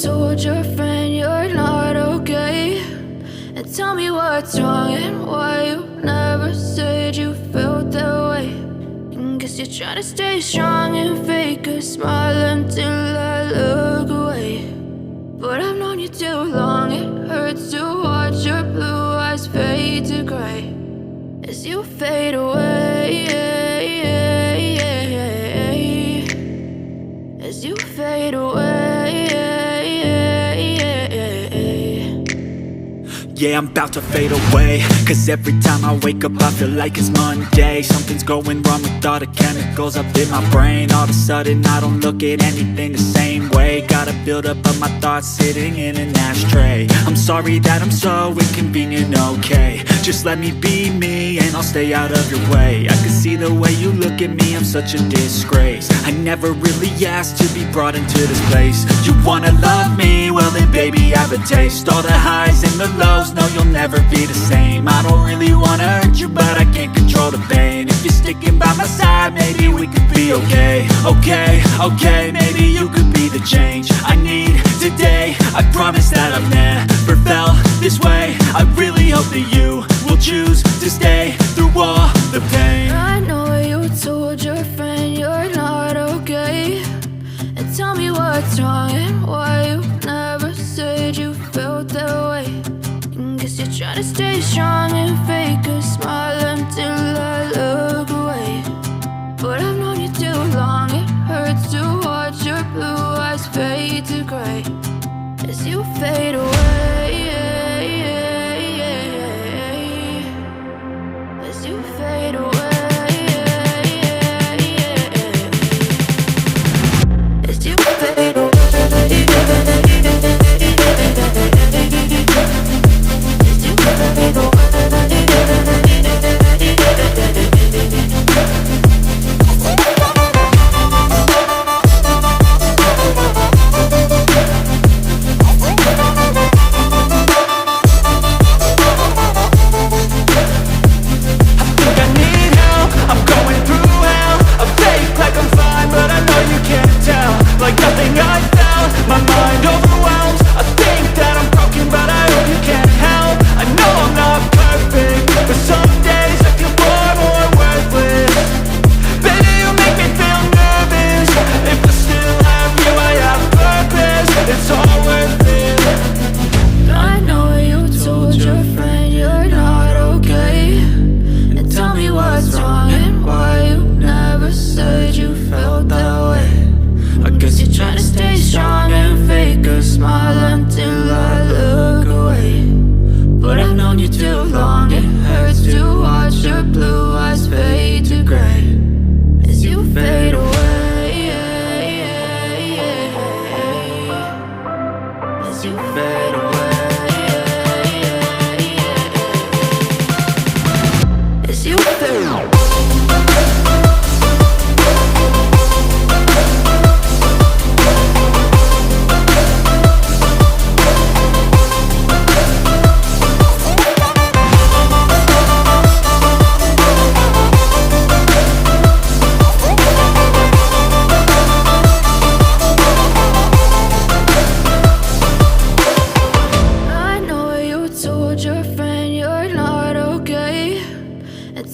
told your friend you're not okay, and tell me what's wrong and why you never said you felt that way. And guess you're trying to stay strong and fake a smile until I look away. But I've known you too long, it hurts to watch your blue eyes fade to gray as you fade away, as you fade away. Yeah, I'm about to fade away, cause every time I wake up I feel like it's Monday. Something's going wrong with all the chemicals up in my brain. All of a sudden I don't look at anything the same way. Gotta build up of my thoughts sitting in an ashtray. I'm sorry that I'm so inconvenient, okay. Just let me be me and I'll stay out of your way. I can see the way you look at me, I'm such a disgrace. I never really asked to be brought into this place. You wanna love me? Well then baby I have a taste. All the highs and the lows, no you'll never be the same. I don't really wanna hurt you but I can't control the pain. If you're sticking by my side maybe we could be okay. Okay, maybe you could be the change I need today. I promise that I've never felt this way. I really hope that you will choose to stay through all the pain. I know you told your friend you're not okay, and tell me what's wrong and why you never said you felt that way. And guess you're trying to stay strong and fake a smile until I look away. But I've known you too long, it hurts to watch your blue eyes fade to gray as you fade away, as you fade away, as you fade away.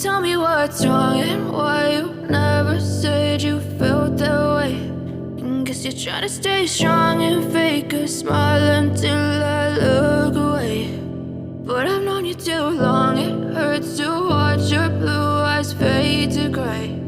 Tell me what's wrong and why you never said you felt that way. And guess you're trying to stay strong and fake a smile until I look away. But I've known you too long, it hurts to watch your blue eyes fade to gray